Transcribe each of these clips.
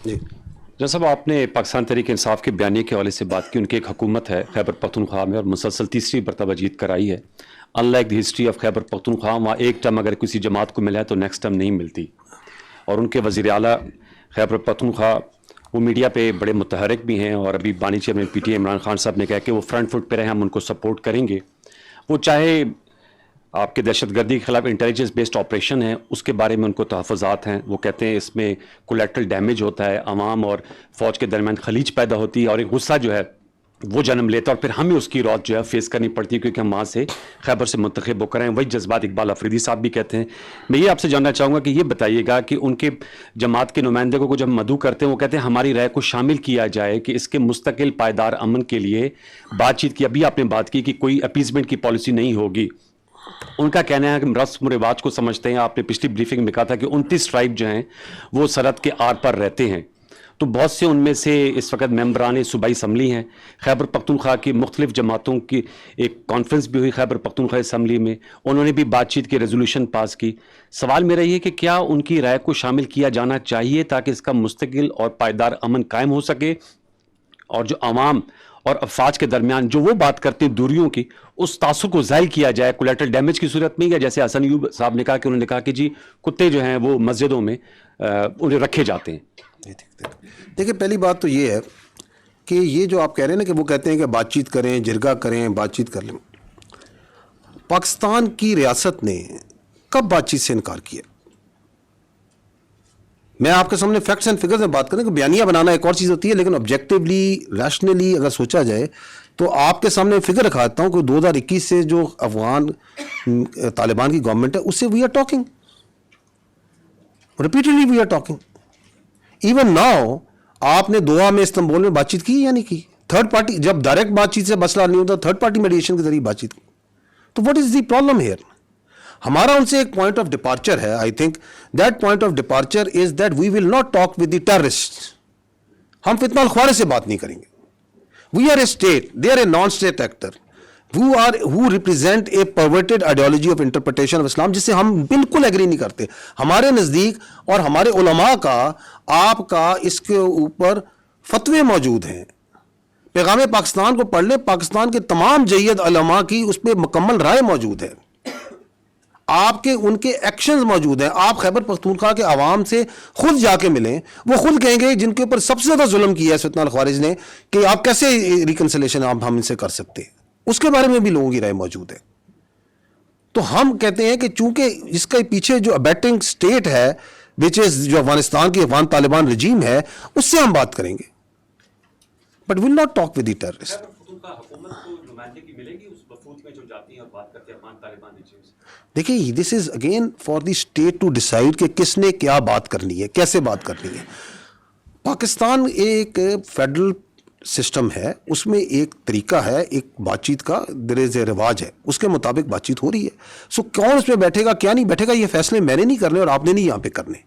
جی جب صاحب آپ نے پاکستان تحریک انصاف کے بیانیے کے حوالے سے بات کی، ان کی ایک حکومت ہے خیبر پختونخوا میں اور مسلسل تیسری مرتبہ جیت کر آئی ہے. Unlike the history of Khyber Pakhtunkhwa, وہاں ایک ٹرم اگر کسی جماعت کو ملا ہے تو نیکسٹ ٹرم نہیں ملتی. اور ان کے وزیر اعلیٰ خیبر پختونخوا وہ میڈیا پہ بڑے متحرک بھی ہیں، اور ابھی بانی chairman P T A Imran Khan صاحب نے کہا کہ وہ فرنٹ فٹ پہ رہے، ہم ان کو سپورٹ کریں گے. وہ چاہے آپ کے دہشت گردی کے خلاف انٹیلیجنس بیسڈ آپریشن ہے، اس کے بارے میں ان کو تحفظات ہیں. وہ کہتے ہیں اس میں کولیٹرل ڈیمیج ہوتا ہے، عوام اور فوج کے درمیان خلیج پیدا ہوتی ہے، اور ایک غصہ جو ہے وہ جنم لیتا ہے، اور پھر ہمیں اس کی روت جو ہے فیس کرنی پڑتی ہے، کیونکہ ہم وہاں سے خیبر سے منتخب ہو کر ہیں. وہی جذبات اقبال افریدی صاحب بھی کہتے ہیں. میں یہ آپ سے جاننا چاہوں گا کہ یہ بتائیے گا کہ ان کے جماعت کے نمائندے کو جب مدعو کرتے ہیں، وہ کہتے ہیں ہماری رائے کو شامل کیا جائے کہ اس کے مستقل پائیدار امن کے لیے بات چیت کی. ابھی آپ نے بات کی کہ کوئی اپیزمنٹ کی پالیسی نہیں ہوگی. ان کا کہنا ہے کہ رسم و رواج کو سمجھتے ہیں. آپ نے پچھلی بریفنگ میں کہا تھا کہ 29 ٹرائب جو ہیں وہ سرحد کے آر پر رہتے ہیں. تو بہت سے ان میں سے اس وقت ممبران صوبائی اسمبلی ہیں. خیبر پختونخوا کی مختلف جماعتوں کی ایک کانفرنس بھی ہوئی خیبر پختونخوا اسمبلی میں، انہوں نے بھی بات چیت کی ریزولوشن پاس کی. سوال میرا یہ کہ کیا ان کی رائے کو شامل کیا جانا چاہیے تاکہ اس کا مستقل اور پائیدار امن قائم ہو سکے، اور جو عوام اور افواج کے درمیان جو وہ بات کرتے ہیں دوریوں کی، اس تعصب کو زائل کیا جائے کولیٹرل ڈیمیج کی صورت میں. یا جیسے حسن ایوب صاحب نے کہا کہ انہوں نے کہا کہ جی کتے جو ہیں وہ مسجدوں میں انہیں رکھے جاتے ہیں. دیکھیں، پہلی بات تو یہ ہے کہ یہ جو آپ کہہ رہے ہیں نا کہ وہ کہتے ہیں کہ بات چیت کریں، جرگہ کریں، بات چیت کر لیں. پاکستان کی ریاست نے کب بات چیت سے انکار کیا؟ میں آپ کے سامنے فیکٹس اینڈ فگرز میں بات کریں کہ بیانیہ بنانا ایک اور چیز ہوتی ہے، لیکن آبجیکٹیولی ریشنلی اگر سوچا جائے تو آپ کے سامنے فگر رکھاتا ہوں کہ 2021 سے جو افغان طالبان کی گورنمنٹ ہے اس سے we are talking repeatedly, we are talking. Even now آپ نے دوحہ میں استنبول میں بات چیت کی یا نہیں کی؟ تھرڈ پارٹی جب ڈائریکٹ بات چیت سے مسئلہ نہیں ہوتا، تھرڈ پارٹی میڈیشن کے ذریعے بات چیت کی. تو what is the problem here? ہمارا ان سے ایک پوائنٹ آف ڈپارچر ہے. I think that point of departure is that we will not talk with the terrorist. ہم فتنہ الخوارے سے بات نہیں کریں گے. We are a state, they are a non state actor who represent a perverted ideology of interpretation of Islam، جس سے ہم بالکل ایگری نہیں کرتے. ہمارے نزدیک اور ہمارے علماء کا آپ کا اس کے اوپر فتوے موجود ہیں. پیغام پاکستان کو پڑھ لیں، پاکستان کے تمام جید علماء کی اس پہ مکمل رائے موجود ہے. آپ کے ان کے ایکشنز موجود ہیں. آپ خیبر پختونخوا کے عوام سے خود جا کے ملیں، وہ خود کہیں گے جن کے اوپر سب سے زیادہ ظلم کیا ہے فتنہ الخوارج نے، کہ آپ کیسے ریکنسلیشن ہم ان سے کر سکتے ہیں. اس کے بارے میں بھی لوگوں کی رائے موجود ہے. تو ہم کہتے ہیں کہ چونکہ اس کے پیچھے جو ابیٹنگ سٹیٹ ہے وچ از جو افغانستان کی افغان طالبان رجیم ہے، اس سے ہم بات کریں گے، but will not talk with the terrorist. دیکھیے، this is again for the state to decide کہ کس نے کیا بات کرنی ہے، کیسے بات کرنی ہے. پاکستان ایک فیڈرل سسٹم ہے، اس میں ایک طریقہ ہے ایک بات چیت کا، دیر از اے رواج ہے، اس کے مطابق بات چیت ہو رہی ہے. سو کون اس پہ بیٹھے گا کیا نہیں بیٹھے گا، یہ فیصلے میں نے نہیں کرنے اور آپ نے نہیں یہاں پہ کرنے.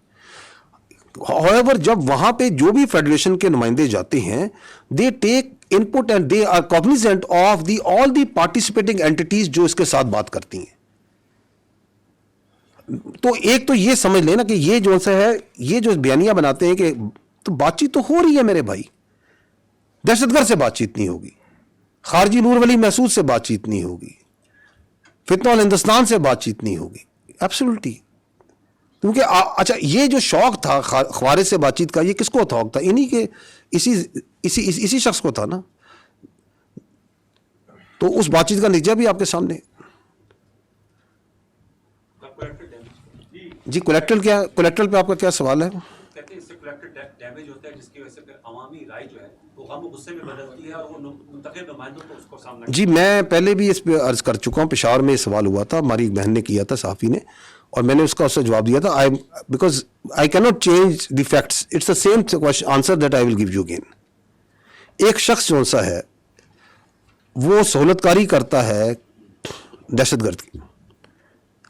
however جب وہاں پہ جو بھی فیڈریشن کے نمائندے جاتے ہیں، they take input and they are cognizant of the all the participating entities جو اس کے ساتھ بات کرتی ہیں. تو ایک تو یہ سمجھ لیں نا کہ یہ جو سا ہے، یہ جو بیانیہ بناتے ہیں کہ تو بات چیت تو ہو رہی ہے میرے بھائی. دہشت گرد سے بات چیت نہیں ہوگی، خارجی نور ولی محسود سے بات چیت نہیں ہوگی، فتنہ ہندوستان سے بات چیت نہیں ہوگی. ایبسولوٹلی. کیونکہ اچھا، یہ جو شوق تھا خوارج سے بات چیت کا، یہ کس کو شوق تھا؟ انہی کے اسی شخص کو تھا نا. تو اس بات چیت کا نتیجہ بھی آپ کے سامنے. جی کولیکٹرل کیا، کولیکٹرل پہ آپ کا کیا سوال ہے؟ جی میں پہلے بھی اس پہ عرض کر چکا ہوں، پشاور میں یہ سوال ہوا تھا، ہماری ایک بہن نے کیا تھا، صحافی نے، اور میں نے اس کا اس سے جواب دیا تھا. Because I can not change the facts, it's the same answer that I will give you again. ایک شخص جو سا ہے وہ سہولت کاری کرتا ہے دہشت گرد کی،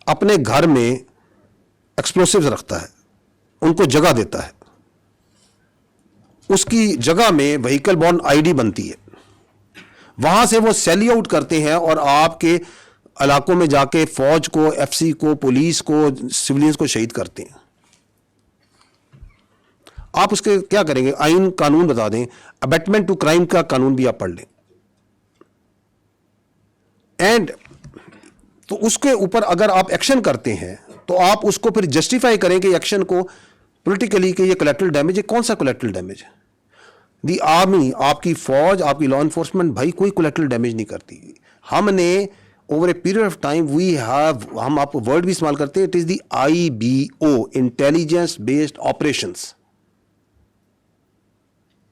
اپنے گھر میں ایکسپلوسیوز رکھتا ہے، ان کو جگہ دیتا ہے، اس کی جگہ میں وہیکل بورن آئی ڈی بنتی ہے، وہاں سے وہ سیلی آؤٹ کرتے ہیں اور آپ کے علاقوں میں جا کے فوج کو، ایف سی کو، پولیس کو، سویلینز کو شہید کرتے ہیں. آپ اس کے کیا کریں گے, آئین قانون بتا دیں, ابیٹمنٹ ٹو کرائم کا قانون بھی آپ پڑھ لیں, اینڈ تو اس کے اوپر اگر آپ ایکشن کرتے ہیں تو آپ اس کو پھر جسٹیفائی کریں کہ ایکشن کو پولیٹیکلی کہ یہ کولیٹرل ڈیمیج ہے. کون سا کولیٹرل ڈیمیج ہے؟ دی آرمی, آپ کی فوج, آپ کی لا انفورسمنٹ بھائی کوئی کولیٹرل ڈیمیج نہیں کرتی. ہم نے over a period of time we have, ہم آپ ورڈ بھی استعمال کرتے ہیں, it is the IBO, intelligence based operations.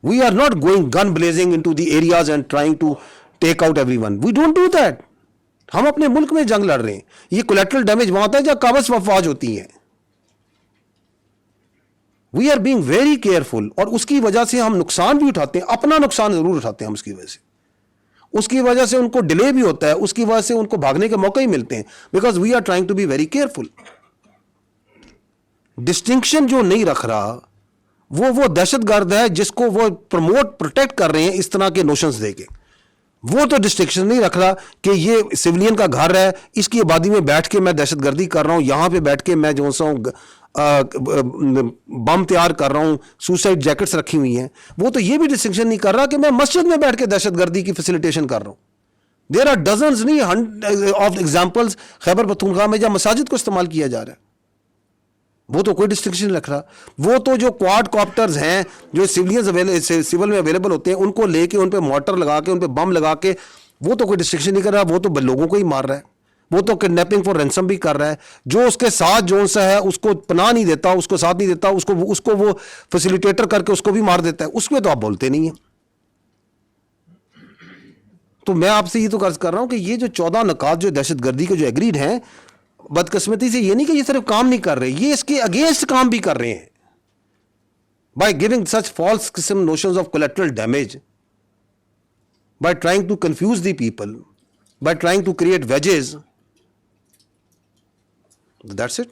We are not going gun blazing into the areas and trying to take out everyone. We don't do that. ہم اپنے ملک میں جنگ لڑ رہے ہیں. یہ کولیٹرل ڈیمیج وہاں ہوتا ہے جہاں قابض افواج ہوتی ہیں. We are being very careful, اور اس کی وجہ سے ہم نقصان بھی اٹھاتے ہیں, اپنا نقصان ضرور اٹھاتے ہیں ہم اس کی وجہ سے. اس کی وجہ سے ان کو ڈیلے بھی ہوتا ہے, اس کی وجہ سے ان کو بھاگنے کے موقع ہی ملتے ہیں, because we are trying to be very careful. Distinction جو نہیں رکھ رہا وہ دہشت گرد ہے جس کو وہ پروموٹ پروٹیکٹ کر رہے ہیں اس طرح کے نوشنز دے کے. وہ تو ڈسٹنکشن نہیں رکھ رہا کہ یہ سویلین کا گھر ہے, اس کی آبادی میں بیٹھ کے میں دہشت گردی کر رہا ہوں, یہاں پہ بیٹھ کے میں جو سا ہوں بم تیار کر رہا ہوں, سوسائڈ جیکٹس رکھی ہوئی ہیں. وہ تو یہ بھی ڈسٹنکشن نہیں کر رہا کہ میں مسجد میں بیٹھ کے دہشت گردی کی فیسیلیٹیشن کر رہا ہوں. دیر آر ڈزنز نہیں آف ایگزامپلز خیبر پختونخوا میں جہاں مساجد کو استعمال کیا جا رہا ہے. وہ تو کوئی ڈسٹنکشن نہیں رکھ رہا. وہ تو جو کواد کاپٹرز ہیں جو سول میں اویلیبل ہوتے ہیں ان کو لے کے ان پہ مارٹر لگا کے ان پہ بم لگا کے, وہ تو کوئی ڈسٹنکشن نہیں کر رہا. وہ تو لوگوں کو ہی مار رہا ہے. وہ تو کڈنیپنگ فار رینسم بھی کر رہا ہے. جو اس کے ساتھ جو سا ہے اس کو پناہ نہیں دیتا, اس کو ساتھ نہیں دیتا, اس کو وہ فیسیلیٹیٹر کر کے اس کو بھی مار دیتا ہے. اس میں تو آپ بولتے نہیں ہیں. تو میں آپ سے یہ تو عرض کر رہا ہوں کہ یہ جو 14 نکات جو دہشت گردی کے جو ایگریڈ ہیں, بدقسمتی سے یہ نہیں کہ یہ صرف کام نہیں کر رہے, یہ اس کے اگینسٹ کام بھی کر رہے ہیں. بائی گیونگ سچ فالس قسم notions of collateral damage, by trying to confuse the people, by trying to create wedges. That's it.